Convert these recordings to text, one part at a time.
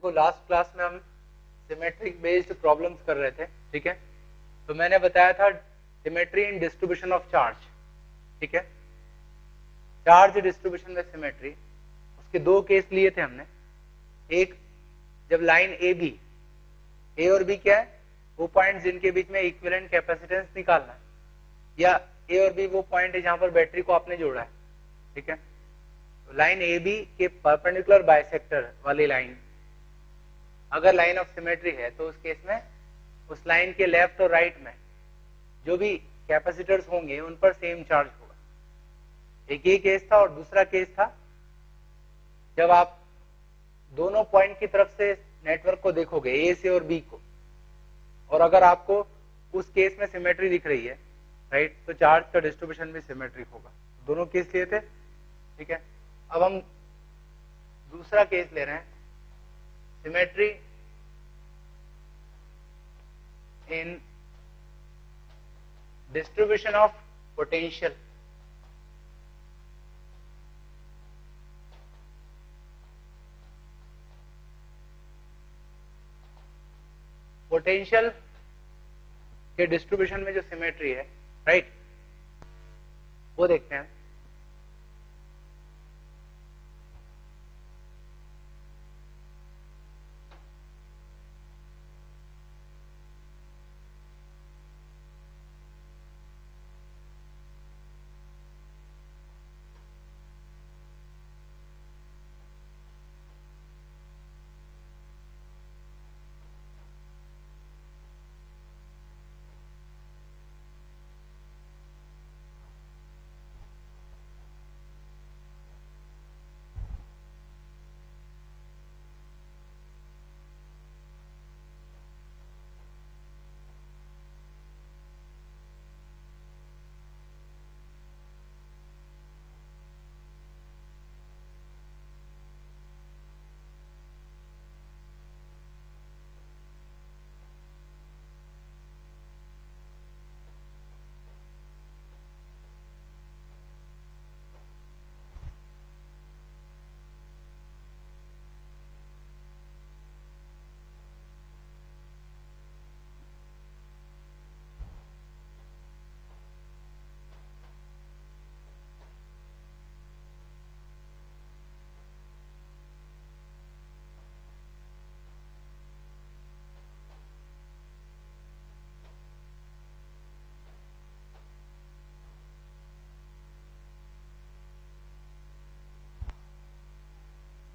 देखो last class में हम सिमेट्रिक बेस्ड प्रॉब्लम्स कर रहे थे, ठीक है। तो मैंने बताया था symmetry in distribution of charge, ठीक है। चार्ज डिस्ट्रीब्यूशन में सिमेट्री, उसके दो केस लिए थे हमने। एक, जब लाइन ए और बी क्या है, वो पॉइंट जिनके बीच में इक्विवेलेंट कैपेसिटेंस निकालना है, या ए और बी वो पॉइंट है जहां पर बैटरी को आपने जोड़ा है, ठीक है। तो लाइन ए बी के परपेंडिकुलर बाइसेक्टर वाली लाइन अगर लाइन ऑफ सिमेट्री है तो उस केस में उस लाइन के लेफ्ट और राइट में जो भी कैपेसिटर्स होंगे उन पर सेम चार्ज होगा। एक ये केस था। और दूसरा केस था जब आप दोनों पॉइंट की तरफ से नेटवर्क को देखोगे, ए से और बी को, और अगर आपको उस केस में सिमेट्री दिख रही है, राइट, तो चार्ज का डिस्ट्रीब्यूशन भी सिमेट्रिक होगा। दोनों केस लिए थे, ठीक है। अब हम दूसरा केस ले रहे हैं, symmetry in distribution of potential. Potential के डिस्ट्रीब्यूशन में जो सिमेट्री है, राइट, वो देखते हैं।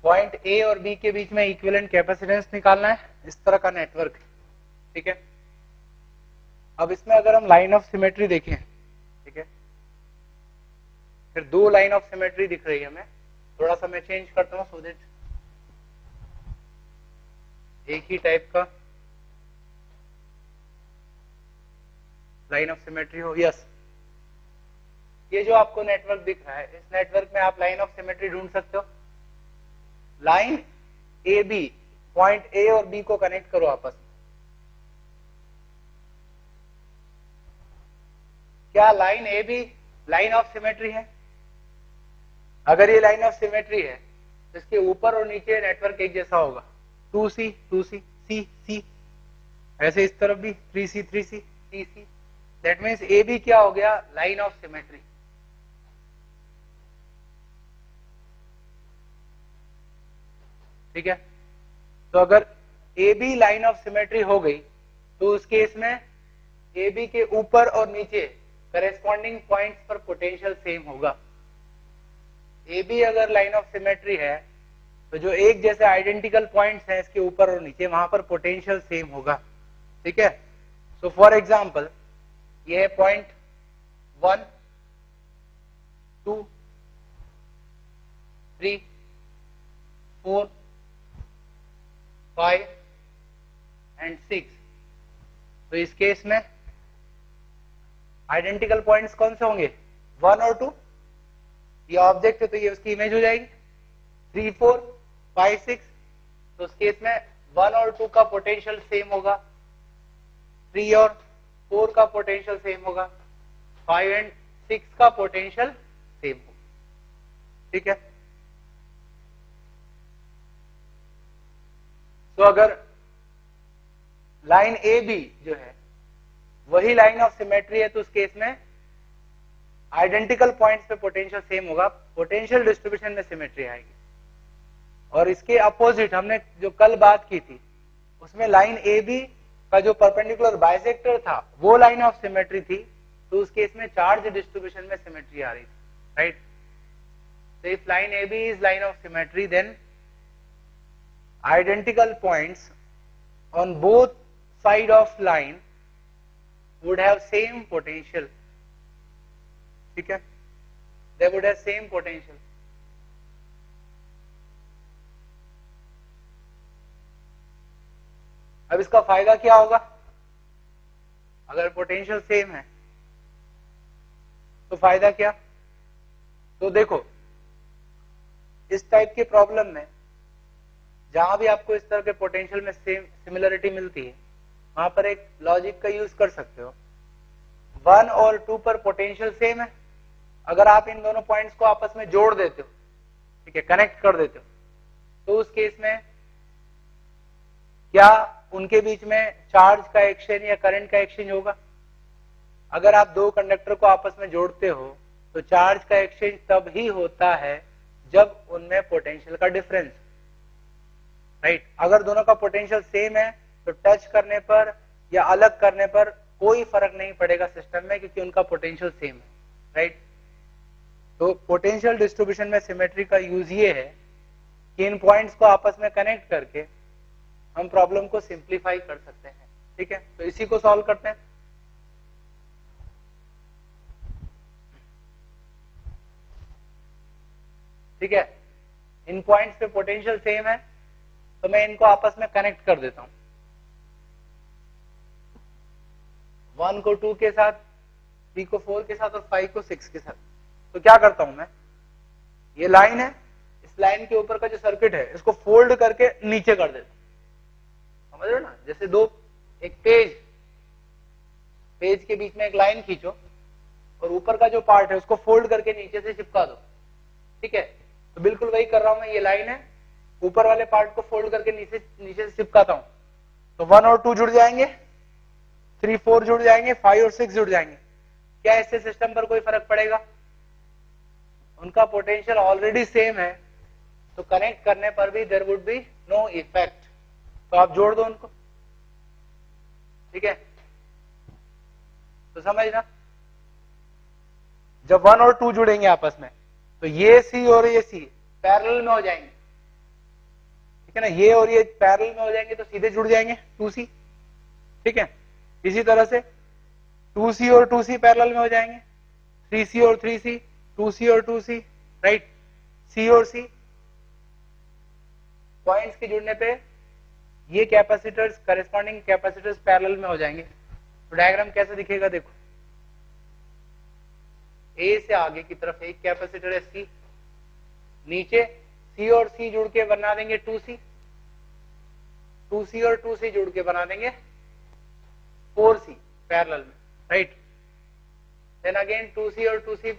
पॉइंट ए और बी के बीच में इक्विवेलेंट कैपेसिटेंस निकालना है, इस तरह का नेटवर्क, ठीक है। अब इसमें अगर हम लाइन ऑफ सिमेट्री देखें, ठीक है, फिर दो लाइन ऑफ सिमेट्री दिख रही है हमें। थोड़ा सा मैं चेंज करता हूं सो दैट एक ही टाइप का लाइन ऑफ सिमेट्री हो। यस, ये जो आपको नेटवर्क दिख रहा है, इस नेटवर्क में आप लाइन ऑफ सिमेट्री ढूंढ सकते हो। Line A B, point A और बी को कनेक्ट करो आपस में। क्या line A B line of symmetry है? अगर ये लाइन ऑफ सिमेट्री है तो इसके ऊपर और नीचे नेटवर्क एक जैसा होगा, 2C 2C C C, ऐसे इस तरफ भी 3C 3C C C। That means A B क्या हो गया? Line of symmetry. ठीक है। तो अगर A B line of symmetry हो गई तो उस केस में ए बी के ऊपर और नीचे करेस्पॉन्डिंग पॉइंट्स पर पोटेंशियल सेम होगा। ए बी अगर लाइन ऑफ सिमेट्री है तो जो एक जैसे आइडेंटिकल पॉइंट्स हैं इसके ऊपर और नीचे, वहां पर पोटेंशियल सेम होगा, ठीक है। सो फॉर एग्जांपल ये है पॉइंट 1 2 3 4 5 एंड 6। तो इस केस में आइडेंटिकल पॉइंट्स कौन से होंगे? 1 और 2। ये ऑब्जेक्ट है तो ये उसकी इमेज हो जाएगी। 3 4 5 6, तो उस केस में 1 और 2 का पोटेंशियल सेम होगा, 3 और 4 का पोटेंशियल सेम होगा, 5 एंड 6 का पोटेंशियल सेम होगा, ठीक है। तो अगर लाइन ए बी जो है वही लाइन ऑफ सिमेट्री है तो उस केस में आइडेंटिकल पॉइंट्स पे पोटेंशियल सेम होगा, पोटेंशियल डिस्ट्रीब्यूशन में सिमेट्री आएगी। और इसके अपोजिट हमने जो कल बात की थी उसमें लाइन ए बी का जो परपेंडिकुलर बाइसेक्टर था वो लाइन ऑफ सिमेट्री थी, तो उस केस में चार्ज डिस्ट्रीब्यूशन में सिमेट्री आ रही थी, right. So if line AB is line of symmetry, then identical points on both side of line would have same potential. ठीक है, they would have same potential. अब इसका फायदा क्या होगा? अगर पोटेंशियल सेम है तो फायदा क्या? तो देखो इस टाइप के प्रॉब्लम में जहां भी आपको इस तरह के पोटेंशियल में सेम सिमिलरिटी मिलती है वहां पर एक लॉजिक का यूज कर सकते हो। 1 और 2 पर पोटेंशियल सेम है, अगर आप इन दोनों पॉइंट्स को आपस में जोड़ देते हो, ठीक है, कनेक्ट कर देते हो, तो उस केस में क्या उनके बीच में चार्ज का एक्सचेंज या करंट का एक्सचेंज होगा? अगर आप दो कंडक्टर को आपस में जोड़ते हो तो चार्ज का एक्सचेंज तब ही होता है जब उनमें पोटेंशियल का डिफरेंस, राइट। अगर दोनों का पोटेंशियल सेम है तो टच करने पर या अलग करने पर कोई फर्क नहीं पड़ेगा सिस्टम में, क्योंकि उनका पोटेंशियल सेम है, राइट। तो पोटेंशियल डिस्ट्रीब्यूशन में सिमेट्री का यूज ये है कि इन पॉइंट्स को आपस में कनेक्ट करके हम प्रॉब्लम को सिंप्लीफाई कर सकते हैं, ठीक है। तो इसी को सॉल्व करते हैं। ठीक है, इन पॉइंट्स पे पोटेंशियल सेम है तो मैं इनको आपस में कनेक्ट कर देता हूं, 1 को 2 के साथ, 3 को 4 के साथ और 5 को 6 के साथ। तो क्या करता हूं मैं, ये लाइन है, इस लाइन के ऊपर का जो सर्किट है इसको फोल्ड करके नीचे कर देता हूं, समझ रहे हो ना। जैसे दो एक पेज के बीच में एक लाइन खींचो और ऊपर का जो पार्ट है उसको फोल्ड करके नीचे से चिपका दो, ठीक है। तो बिल्कुल वही कर रहा हूं मैं, ये लाइन है, ऊपर वाले पार्ट को फोल्ड करके नीचे से चिपकाता हूं, तो 1 और 2 जुड़ जाएंगे, 3 4 जुड़ जाएंगे, 5 और 6 जुड़ जाएंगे। क्या इससे सिस्टम पर कोई फर्क पड़ेगा? उनका पोटेंशियल ऑलरेडी सेम है, तो कनेक्ट करने पर भी there would be no effect. तो आप जोड़ दो उनको, ठीक है। तो समझना, जब 1 और 2 जुड़ेंगे आपस में तो ये सी और ये सी पैरेलल में हो जाएंगे, ठीक है ना। ये और ये पैरेलल में हो जाएंगे तो सीधे जुड़ जाएंगे 2C, ठीक है। इसी तरह से 2C और 2C पैरेलल में हो जाएंगे, 3C और 3C, 2C और 2C, राइट। C और C पॉइंट्स के जुड़ने पे ये कैपेसिटर्स करेस्पॉन्डिंग कैपेसिटर्स पैरेलल में हो जाएंगे। तो डायग्राम कैसे दिखेगा देखो, ए से आगे की तरफ एक कैपेसिटर है C, नीचे C और C जुड़ के बना देंगे 2C, 2C और 2C जुड़ के बना देंगे 4C पैरेलल में, राइट। देन अगेन 2C और 2C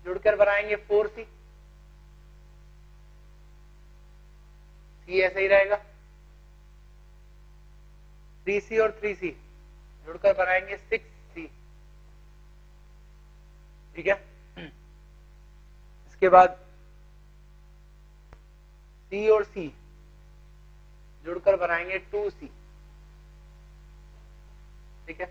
जुड़कर बनाएंगे 4C, C ऐसा ही रहेगा, 3C और 3C जुड़कर बनाएंगे 6C, ठीक है। इसके बाद C और C जुड़कर बनाएंगे 2C, ठीक है।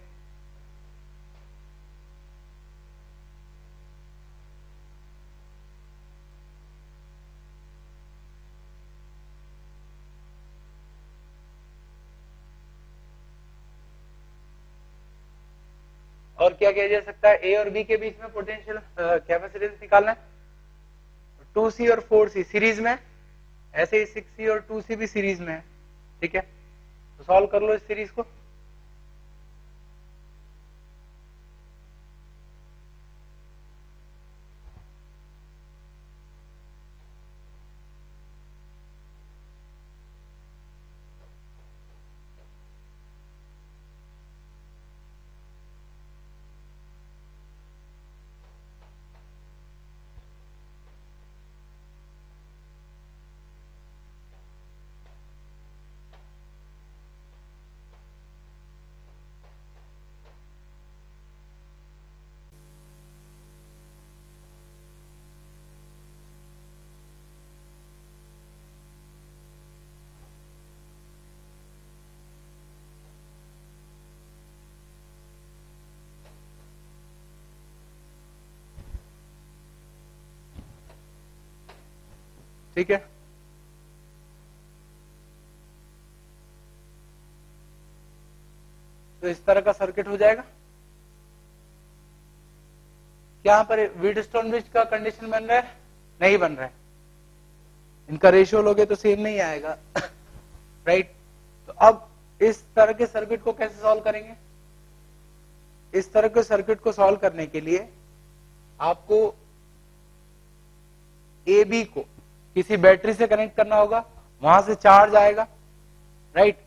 और क्या किया जा सकता है, ए और बी के बीच में पोटेंशियल कैपेसिटेंस निकालना है, 2C और 4C सीरीज में, ऐसे ही 6C और 2C भी सीरीज में है, ठीक है। तो सॉल्व कर लो इस सीरीज को। ठीक है। तो इस तरह का सर्किट हो जाएगा। क्या यहाँ पर व्हीटस्टोन ब्रिज का कंडीशन बन रहा है? नहीं बन रहा है। इनका रेशियो लोगे तो सेम नहीं आएगा राइट। तो अब इस तरह के सर्किट को कैसे सॉल्व करेंगे? इस तरह के सर्किट को सॉल्व करने के लिए आपको ए बी को किसी बैटरी से कनेक्ट करना होगा, वहां से चार्ज आएगा राइट।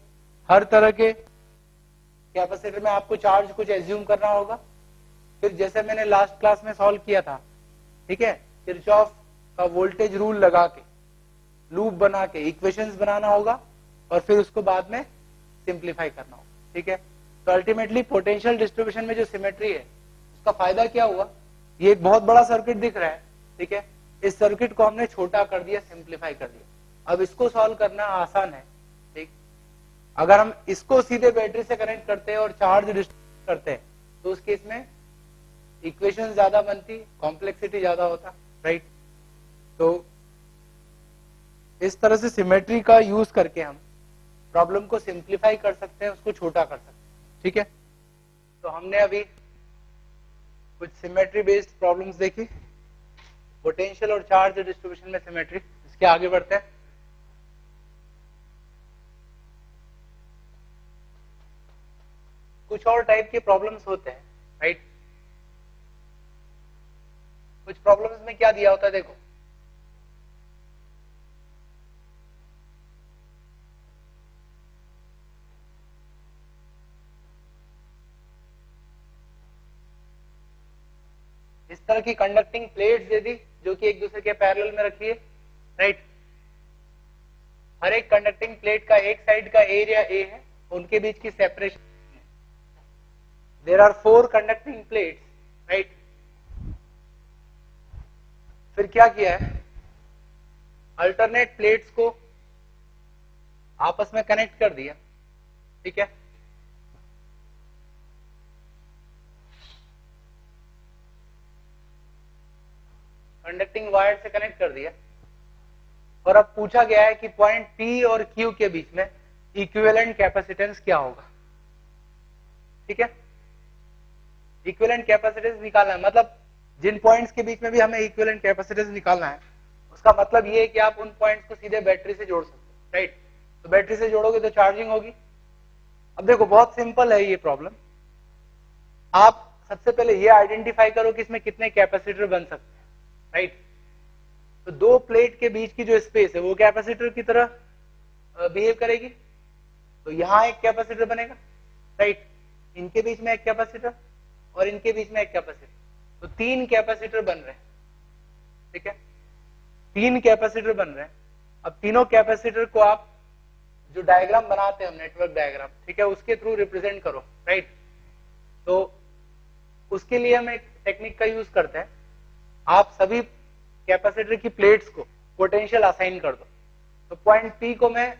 हर तरह के कैपेसिटर में आपको चार्ज कुछ एज्यूम करना होगा। फिर जैसे मैंने लास्ट क्लास में सॉल्व किया था, ठीक है, किरचॉफ का वोल्टेज रूल लगा के लूप बना के इक्वेशंस बनाना होगा और फिर उसको बाद में सिंप्लीफाई करना होगा। ठीक है, तो अल्टीमेटली पोटेंशियल डिस्ट्रीब्यूशन में जो सिमेट्री है उसका फायदा क्या हुआ? ये एक बहुत बड़ा सर्किट दिख रहा है, ठीक है, इस सर्किट को हमने छोटा कर दिया, सिंप्लीफाई कर दिया। अब इसको सॉल्व करना आसान है। ठीक, अगर हम इसको सीधे बैटरी से कनेक्ट करते हैं और चार्ज डिस्ट्रीब्यूट करते हैं तो उस केस में इक्वेशन ज्यादा बनती, कॉम्प्लेक्सिटी ज्यादा होता राइट। तो इस तरह से सिमेट्री का यूज करके हम प्रॉब्लम को सिंप्लीफाई कर सकते हैं, उसको छोटा कर सकते हैं। ठीक है, तो हमने अभी कुछ सिमेट्री बेस्ड प्रॉब्लम्स देखी, पोटेंशियल और चार्ज डिस्ट्रीब्यूशन में सिमेट्री। इसके आगे बढ़ते हैं। कुछ और टाइप के प्रॉब्लम्स होते हैं राइट। कुछ प्रॉब्लम्स में क्या दिया होता है, देखो इस तरह की कंडक्टिंग प्लेट्स दे दी जो कि एक दूसरे के पैरेलल में रखी है राइट। हर एक कंडक्टिंग प्लेट का एक साइड का एरिया ए है, उनके बीच की separation, there are 4 conducting plates right. फिर क्या किया है, अल्टरनेट प्लेट्स को आपस में कनेक्ट कर दिया। ठीक है, कंडक्टिंग वायर से कनेक्ट कर दिया और अब पूछा गया है कि पॉइंट P और Q के बीच में इक्विवेलेंट कैपेसिटेंस क्या होगा। ठीक है, इक्विवेलेंट कैपेसिटेंस निकालना है, मतलब जिन पॉइंट्स के बीच में भी हमें इक्विवेलेंट कैपेसिटेंस निकालना है, उसका मतलब ये है कि आप उन पॉइंट्स को सीधे बैटरी से जोड़ सकते हो राइट। तो बैटरी से जोड़ोगे तो चार्जिंग होगी। अब देखो बहुत सिंपल है ये प्रॉब्लम। आप सबसे पहले ये आइडेंटिफाई करो कि इसमें कितने कैपेसिटर बन सकते हैं राइट। तो दो प्लेट के बीच की जो स्पेस है वो कैपेसिटर की तरह बिहेव करेगी। तो यहां एक कैपेसिटर बनेगा राइट, इनके बीच में एक कैपेसिटर और इनके बीच में एक कैपेसिटर, तो 3 कैपेसिटर बन रहे हैं। ठीक है, 3 कैपेसिटर बन रहे हैं। अब तीनों कैपेसिटर को आप जो डायग्राम बनाते हैं हम, नेटवर्क डायग्राम, ठीक है, उसके थ्रू रिप्रेजेंट करो राइट। तो उसके लिए हम एक टेक्निक का यूज करते हैं, आप सभी कैपेसिटर की प्लेट्स को पोटेंशियल असाइन कर दो। तो पॉइंट P को मैं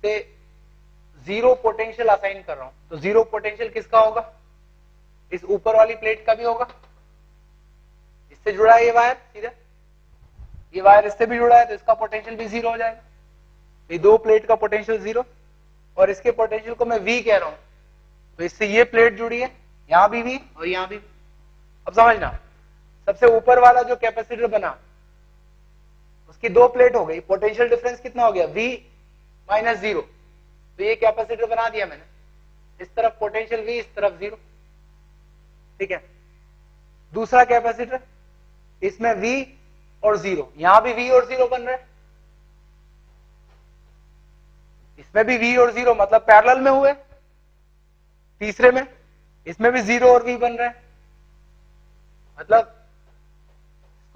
से 0 पोटेंशियल असाइन कर रहा हूं, तो 0 पोटेंशियल किसका होगा? इस ऊपर वाली प्लेट का भी होगा, इससे जुड़ा है ये वायर सीधा, ये वायर इससे भी जुड़ा है तो इसका पोटेंशियल भी 0 हो जाएगा। ये दो प्लेट का पोटेंशियल 0 और इसके पोटेंशियल को मैं V कह रहा हूं, तो इससे ये प्लेट जुड़ी है, यहां भी V और यहां भी। अब समझना, सबसे ऊपर वाला जो कैपेसिटर बना उसकी 2 प्लेट हो गई, पोटेंशियल डिफरेंस कितना हो गया? V minus 0। तो ये कैपेसिटर बना दिया मैंने, इस तरफ पोटेंशियल V, इस तरफ 0। ठीक है, दूसरा कैपेसिटर, इसमें V और 0, यहां भी V और 0 बन रहा है, इसमें भी V और 0, मतलब पैरेलल में हुए। तीसरे में इसमें भी 0 और V बन रहा है, मतलब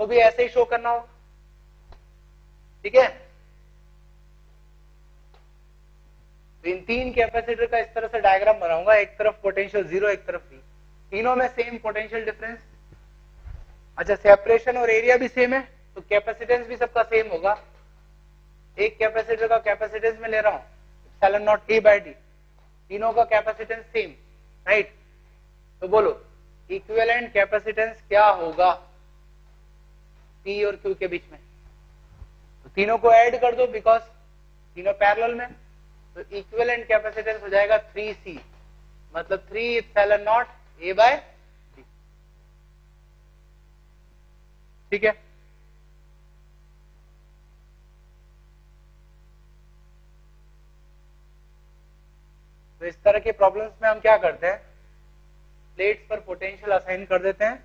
तो भी ऐसे ही शो करना होगा। ठीक है, तो इन 3 कैपेसिटर का इस तरह से डायग्राम बनाऊंगा, एक तरफ पोटेंशियल 0, एक तरफ V, तीनों में सेम पोटेंशियल डिफरेंस। अच्छा, सेपरेशन और एरिया भी सेम है तो कैपेसिटेंस भी सबका सेम होगा। एक कैपेसिटर का कैपेसिटेंस में ले रहा हूं epsilon naught A by D, तीनों का कैपेसिटेंस सेम राइट। तो बोलो इक्विवेलेंट कैपेसिटेंस क्या होगा P और Q के बीच में? तीनों को ऐड कर दो बिकॉज तीनों पैरेलल में, तो इक्विवेलेंट कैपेसिटेंस हो जाएगा 3C, मतलब 3 epsilon naught A by D। ठीक है, तो इस तरह के प्रॉब्लम्स में हम क्या करते हैं, प्लेट्स पर पोटेंशियल असाइन कर देते हैं,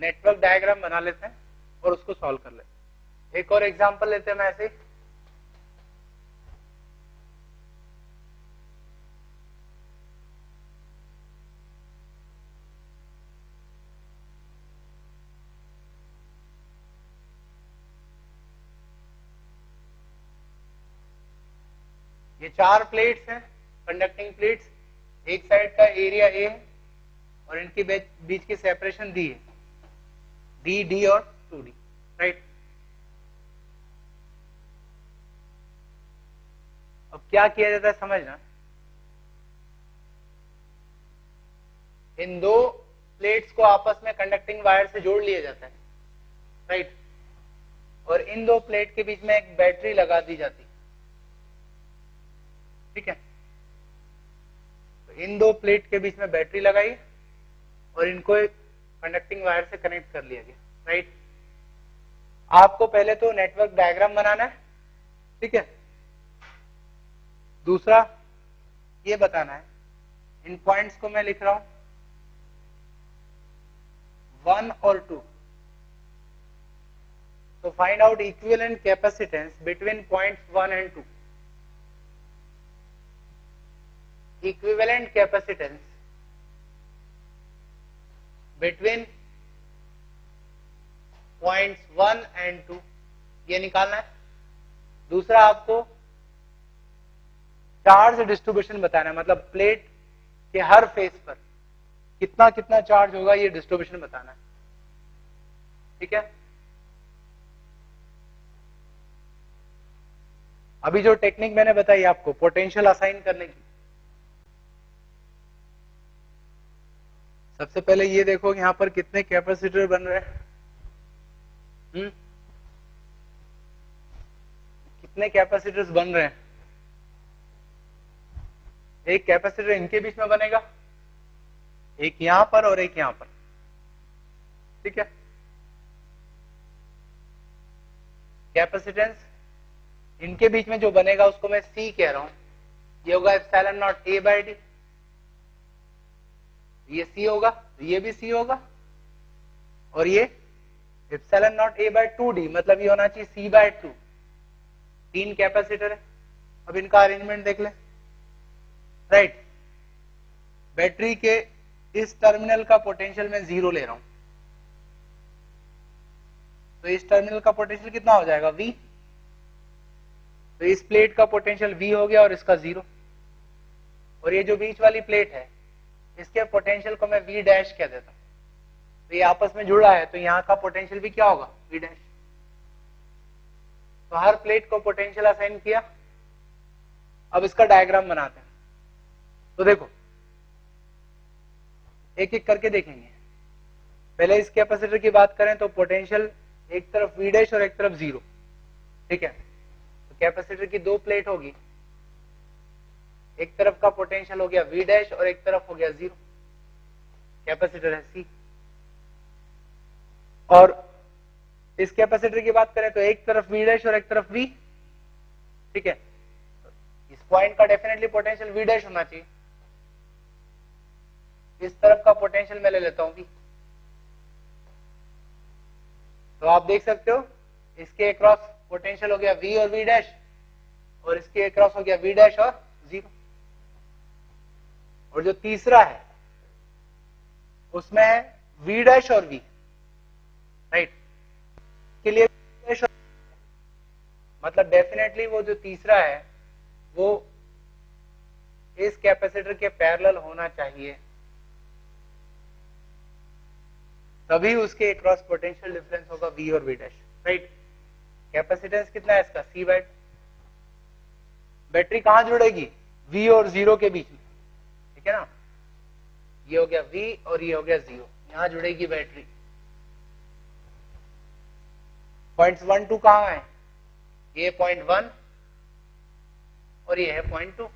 नेटवर्क डायग्राम बना लेते हैं और उसको सॉल्व कर लेते हैं। एक और एग्जांपल लेते हैं मैं ऐसे ही, ये 4 प्लेट्स हैं, कंडक्टिंग प्लेट्स, एक साइड का एरिया A है और इनके बीच की सेपरेशन D है, D और 2D, राइट। अब क्या किया जाता है समझना, इन दो प्लेट्स को आपस में कंडक्टिंग वायर से जोड़ लिया जाता है, राइट, और इन दो प्लेट के बीच में एक बैटरी लगा दी जाती है। ठीक है, तो इन दो प्लेट के बीच में बैटरी लगाई और इनको एक कंडक्टिंग वायर से कनेक्ट कर लिया गया, राइट। आपको पहले तो नेटवर्क डायग्राम बनाना है, ठीक है। दूसरा ये बताना है, इन पॉइंट्स को मैं लिख रहा हूं 1 और 2, तो find out equivalent capacitance between points 1 and 2। Equivalent capacitance between points 1 and 2 ये निकालना है। दूसरा आपको चार्ज डिस्ट्रीब्यूशन बताना है, मतलब प्लेट के हर फेस पर कितना कितना चार्ज होगा ये डिस्ट्रीब्यूशन बताना है, ठीक है। अभी जो टेक्निक मैंने बताई आपको पोटेंशियल असाइन करने की, सबसे पहले ये देखो यहां पर कितने कैपेसिटर बन रहे हैं, कितने कैपेसिटर्स बन रहे हैं। एक कैपेसिटर इनके बीच में बनेगा, एक यहां पर और एक यहां पर, ठीक है। कैपेसिटेंस इनके बीच में जो बनेगा उसको मैं C कह रहा हूं, ये होगा epsilon naught A by D, ये C होगा, ये भी C होगा, और ये epsilon naught A bye 2D, मतलब ये होना चाहिए C बाय 2। 3 कैपेसिटर है, अब इनका अरेंजमेंट देख ले, राइट। बैटरी के इस टर्मिनल का पोटेंशियल मैं 0 ले रहा हूं, तो इस टर्मिनल का पोटेंशियल कितना हो जाएगा V, तो इस प्लेट का पोटेंशियल V हो गया और इसका 0, और ये जो बीच वाली प्लेट है इसके पोटेंशियल को मैं V डैश कह देता हूं, तो ये आपस में जुड़ा है तो यहां का पोटेंशियल भी क्या होगा V डैश। तो हर प्लेट को पोटेंशियल असाइन किया, अब इसका डायग्राम बनाते हैं। तो देखो एक एक करके देखेंगे, पहले इस कैपेसिटर की बात करें तो पोटेंशियल एक तरफ V डैश और एक तरफ 0, ठीक है। तो कैपेसिटर की 2 प्लेट होगी, एक तरफ का पोटेंशियल हो गया V डैश और एक तरफ हो गया 0, कैपेसिटर है C। और इस कैपेसिटर की बात करें तो एक तरफ V डैश और एक तरफ V, ठीक है। इस पॉइंट का डेफिनेटली पोटेंशियल V डैश होना चाहिए, इस तरफ का पोटेंशियल मैं ले लेता हूं V। तो आप देख सकते हो इसके अक्रॉस पोटेंशियल हो गया V और V डैश, और इसके अक्रॉस हो गया V डैश और 0। और जो तीसरा है उसमें है V डैश और V, राइट, के लिए मतलब डेफिनेटली वो जो तीसरा है वो इस कैपेसिटर के पैरेलल होना चाहिए, तभी उसके अक्रॉस पोटेंशियल डिफरेंस होगा V और V डैश, राइट। कैपेसिटेंस कितना है इसका C बाय। बैटरी कहां जुड़ेगी V और 0 के बीच में, ठीक है ना, ये हो गया V और ये हो गया 0, यहां जुड़ेगी बैटरी। पॉइंट्स 1 2 कहां है, ये 0.1 और ये है 0.2,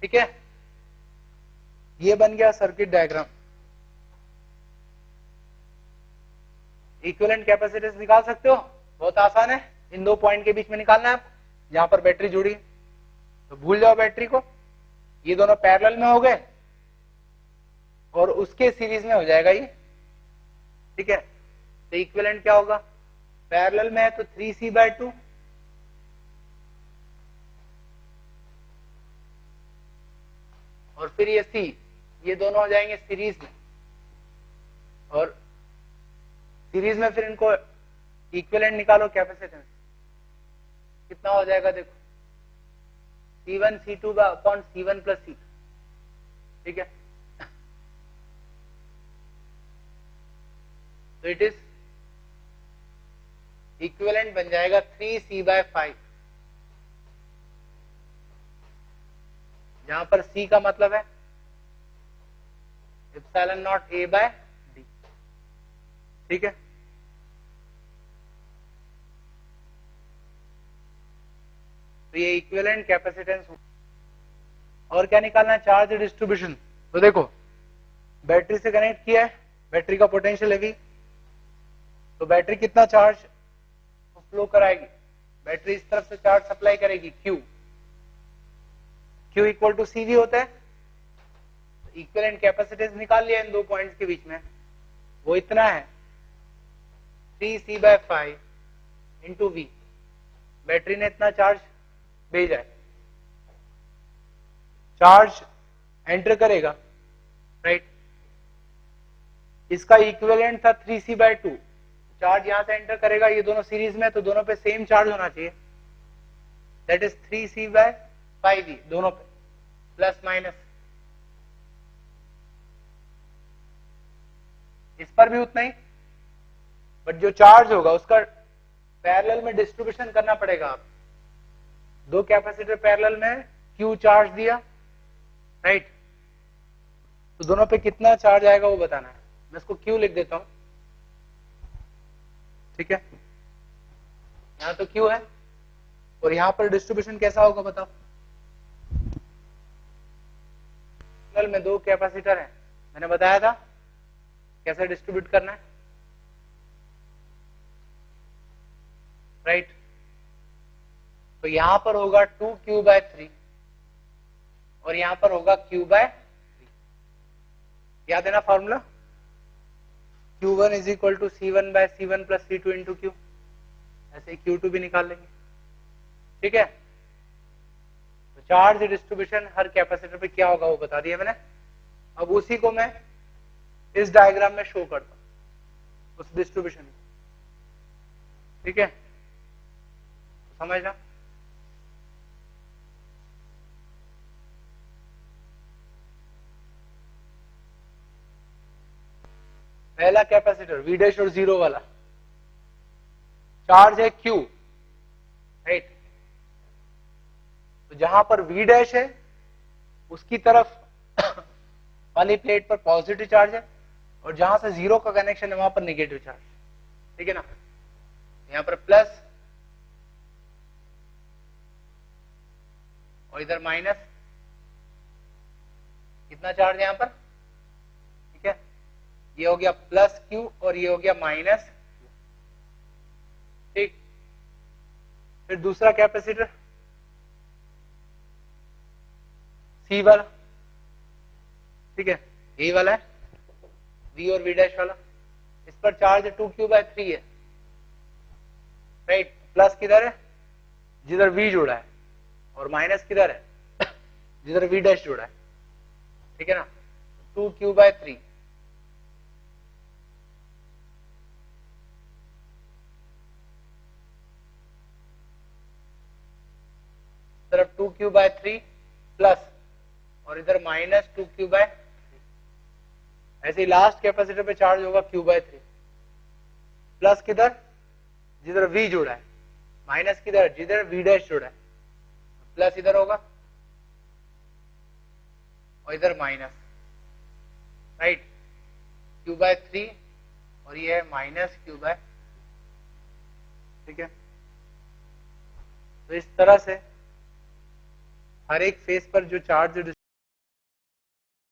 ठीक है। ये बन गया सर्किट डायग्राम। इक्विवेलेंट कैपेसिटेंस निकाल सकते हो, बहुत आसान है, इन दो पॉइंट के बीच में निकालना है आप, जहां पर बैटरी जुड़ी है। तो भूल जाओ बैटरी को, ये दोनों पैरेलल में हो गए और उसके सीरीज में हो जाएगा ये, ठीक है। तो इक्विवेलेंट क्या होगा, पैरेलल में है तो 3C/2 और फिर ये C, ये दोनों हो जाएंगे सीरीज में, और सीरीज में फिर इनको इक्विवेलेंट निकालो कैपेसिटेंस, कितना हो जाएगा देखो, C1 C2 upon C1 plus C2, ठीक है। तो इट इज इक्विवेलेंट बन जाएगा 3C/5, जहां पर C का मतलब है एप्सिलॉन नॉट A/D, ठीक है। तो ये इक्विवेलेंट कैपेसिटेंस। और क्या निकालना है, चार्ज डिस्ट्रीब्यूशन। तो देखो बैटरी से कनेक्ट किया है, बैटरी का पोटेंशियल है V, तो बैटरी कितना चार्ज फ्लो कराएगी, बैटरी इस तरफ से चार्ज सप्लाई करेगी Q इक्वल टू CV होता है। इक्विवेलेंट कैपेसिटेंस निकाल लिया इन दो पॉइंट्स के बीच में, वो इतना है 3C/5 इंटू V, बैटरी ने इतना चार्ज भेजा है, चार्ज एंटर करेगा, राइट। इसका इक्विवेलेंट था 3C/2, चार्ज यहां से एंटर करेगा, ये दोनों सीरीज में, तो दोनों पे सेम चार्ज होना चाहिए, दैट इज 3C/5V, दोनों पे प्लस माइनस, इस पर भी उतना ही, बट जो चार्ज होगा उसका पैरेलल में डिस्ट्रीब्यूशन करना पड़ेगा। आप दो कैपेसिटर पैरेलल में Q चार्ज दिया, राइट, तो दोनों पे कितना चार्ज आएगा वो बताना है। मैं इसको Q लिख देता हूं, ठीक है। यहां तो Q है और यहां पर डिस्ट्रीब्यूशन कैसा होगा बताओ। पैरेलल में दो कैपेसिटर है, मैंने बताया था कैसे डिस्ट्रीब्यूट करना है, राइट। तो यहां पर होगा 2Q/3 और यहां पर होगा Q/3, याद है ना formula, Q1 is equal to C1/C1 plus C2 into Q, ऐसे Q2 भी निकाल लेंगे, ठीक है। तो चार्ज डिस्ट्रीब्यूशन हर कैपेसिटर पे क्या होगा वो बता दिया मैंने। अब उसी को मैं इस डायग्राम में शो करता हूं, उस डिस्ट्रीब्यूशन को, ठीक है, तो समझना। पहला कैपेसिटर V डैश और 0 वाला, चार्ज है Q, राइट। तो जहां पर V डैश है उसकी तरफ वाली प्लेट पर पॉजिटिव चार्ज है, और जहां से 0 का कनेक्शन है वहां पर नेगेटिव चार्ज, ठीक है ना। यहां पर प्लस और इधर माइनस, कितना चार्ज है यहां पर, ठीक है। ये हो गया प्लस Q और ये हो गया माइनस Q, ठीक। फिर दूसरा कैपेसिटर C वाला, ठीक है, यही वाला है V और V डैश वाला, इस पर चार्ज 2Q/3 है, राइट। प्लस किधर है, जिधर V जुड़ा है, और माइनस किधर है, जिधर V डैश जुड़ा है, ठीक है ना। 2Q/3, तरफ 2Q/3 प्लस और इधर माइनस 2Q/3, ऐसे ही लास्ट कैपेसिटर पे चार्ज होगा Q/3, प्लस किधर, जिधर V जुड़ा है, माइनस किधर, जिधर V डैश जुड़ा है, प्लस इधर होगा और इधर माइनस, राइट। Q/3 और ये है माइनस Q/3, ठीक है। तो इस तरह से हर एक फेस पर जो चार्ज